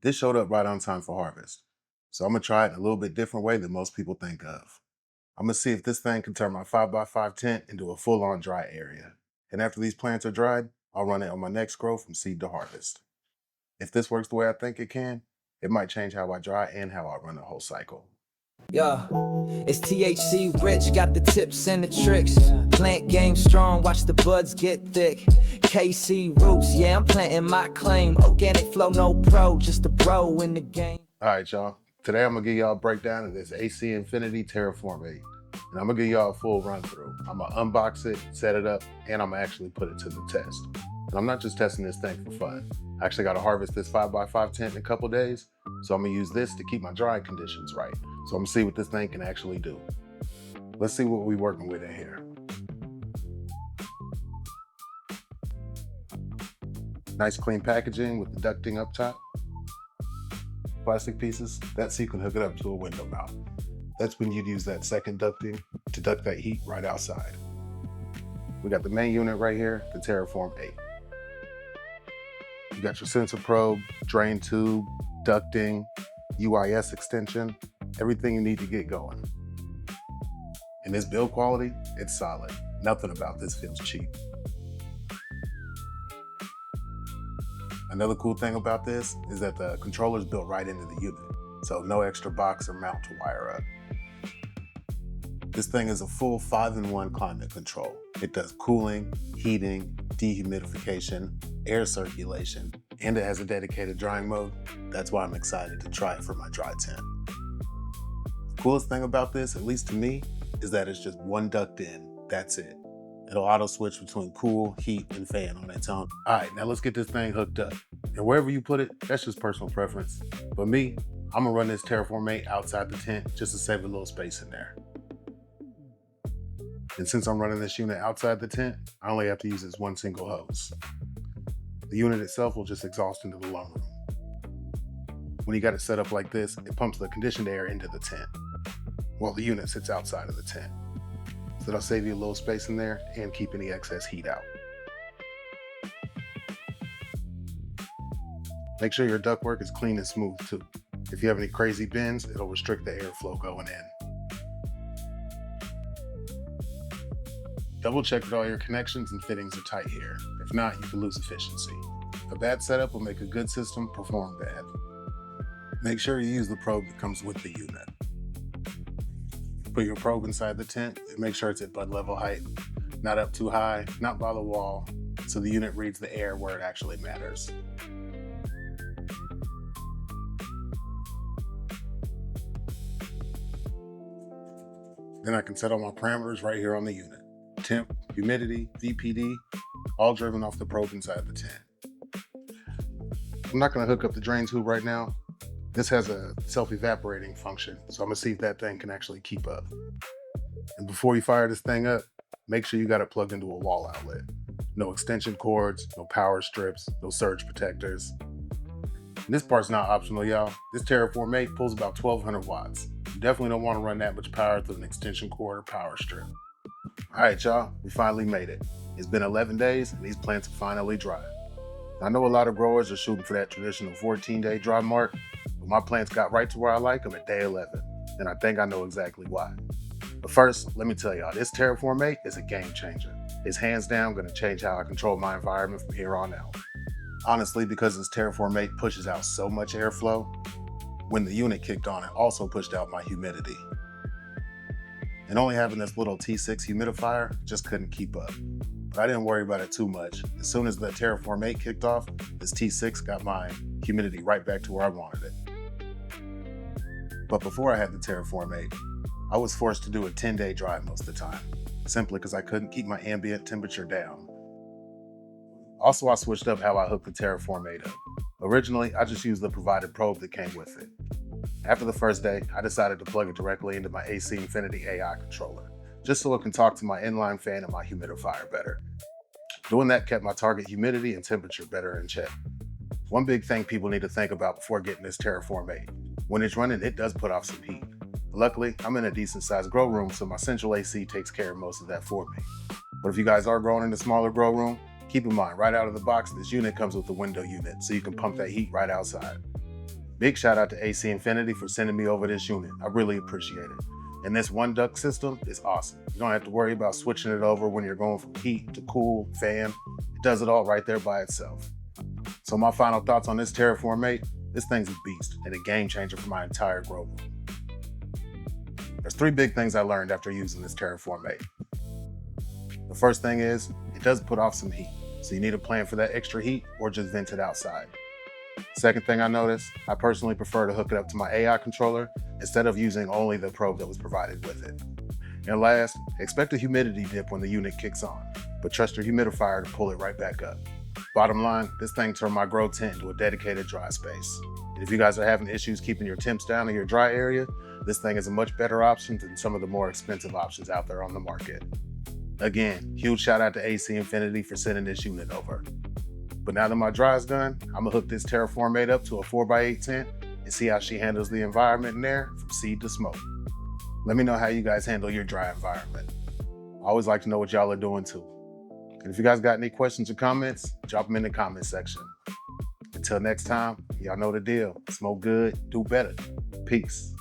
This showed up right on time for harvest. So I'm gonna try it in a little bit different way than most people think of. I'm gonna see if this thing can turn my 5x5 tent into a full-on dry area. And after these plants are dried, I'll run it on my next grow from seed to harvest. If this works the way I think it can, it might change how I dry and how I run the whole cycle. Yeah, it's THC rich, got the tips and the tricks. Plant game strong, watch the buds get thick. KC roots, yeah, I'm planting my claim. Organic flow, no pro, just a bro in the game. All right, y'all. Today I'm gonna give y'all a breakdown of this AC Infinity Terraform 8. And I'm gonna give y'all a full run through. I'm gonna unbox it, set it up, and I'm gonna actually put it to the test. And I'm not just testing this thing for fun. I actually gotta harvest this 5x5 tent in a couple days. So I'm gonna use this to keep my drying conditions right. So I'm gonna see what this thing can actually do. Let's see what we're working with in here. Nice clean packaging with the ducting up top. Plastic pieces, that's so you can hook it up to a window mount. That's when you'd use that second ducting to duct that heat right outside. We got the main unit right here, the Terraform 8. You got your sensor probe, drain tube, ducting, UIS extension, everything you need to get going. And this build quality, it's solid. Nothing about this feels cheap. Another cool thing about this is that the controller's built right into the unit, so no extra box or mount to wire up. This thing is a full 5-in-1 climate control. It does cooling, heating, dehumidification, air circulation, and it has a dedicated drying mode. That's why I'm excited to try it for my dry tent. The coolest thing about this, at least to me, is that it's just one duct in, that's it. It'll auto switch between cool, heat, and fan on its own. All right, now let's get this thing hooked up. And wherever you put it, that's just personal preference. But me, I'm gonna run this Terraform 8 outside the tent just to save a little space in there. And since I'm running this unit outside the tent, I only have to use this one single hose. The unit itself will just exhaust into the lung room. When you got it set up like this, it pumps the conditioned air into the tent, while the unit sits outside of the tent. So that'll save you a little space in there and keep any excess heat out. Make sure your ductwork is clean and smooth too. If you have any crazy bends, it'll restrict the airflow going in. Double check that all your connections and fittings are tight here. If not, you can lose efficiency. A bad setup will make a good system perform bad. Make sure you use the probe that comes with the unit. Put your probe inside the tent and make sure it's at bud level height, not up too high, not by the wall, so the unit reads the air where it actually matters. Then I can set all my parameters right here on the unit. Temp, humidity, VPD, all driven off the probe inside the tent. I'm not gonna hook up the drain tube right now. This has a self-evaporating function, so I'm gonna see if that thing can actually keep up. And before you fire this thing up, make sure you got it plugged into a wall outlet. No extension cords, no power strips, no surge protectors. And this part's not optional, y'all. This Terraform 8 pulls about 1200 watts. You definitely don't wanna run that much power through an extension cord or power strip. All right, y'all, we finally made it. It's been 11 days and these plants are finally dry. I know a lot of growers are shooting for that traditional 14-day dry mark, but my plants got right to where I like them at day 11, and I think I know exactly why. But first, let me tell y'all, this Terraform 8 is a game changer. It's hands down gonna change how I control my environment from here on out. Honestly, because this Terraform 8 pushes out so much airflow, when the unit kicked on, it also pushed out my humidity. And only having this little T6 humidifier just couldn't keep up. But I didn't worry about it too much. As soon as the Terraform 8 kicked off, this T6 got my humidity right back to where I wanted it. But before I had the Terraform 8, I was forced to do a 10-day dry most of the time, simply because I couldn't keep my ambient temperature down. Also, I switched up how I hooked the Terraform 8 up. Originally, I just used the provided probe that came with it. After the first day, I decided to plug it directly into my AC Infinity AI controller, just so it can talk to my inline fan and my humidifier better. Doing that kept my target humidity and temperature better in check. One big thing people need to think about before getting this Terraform 8. When it's running, it does put off some heat. Luckily, I'm in a decent sized grow room, so my central AC takes care of most of that for me. But if you guys are growing in a smaller grow room, keep in mind, right out of the box, this unit comes with a window unit, so you can pump that heat right outside. Big shout out to AC Infinity for sending me over this unit. I really appreciate it. And this one duct system is awesome. You don't have to worry about switching it over when you're going from heat to cool, fan. It does it all right there by itself. So my final thoughts on this Terraform mate, this thing's a beast and a game changer for my entire grow room. There's 3 big things I learned after using this Terraform mate. The first thing is, it does put off some heat. So you need a plan for that extra heat or just vent it outside. Second thing I noticed, I personally prefer to hook it up to my AI controller instead of using only the probe that was provided with it. And last, expect a humidity dip when the unit kicks on, but trust your humidifier to pull it right back up. Bottom line, this thing turned my grow tent into a dedicated dry space. And if you guys are having issues keeping your temps down in your dry area, this thing is a much better option than some of the more expensive options out there on the market. Again, huge shout out to AC Infinity for sending this unit over. But now that my dry is done, I'm gonna hook this Terraform mate up to a 4x8 tent and see how she handles the environment in there from seed to smoke. Let me know how you guys handle your dry environment. I always like to know what y'all are doing too. And if you guys got any questions or comments, drop them in the comment section. Until next time, y'all know the deal. Smoke good, do better. Peace.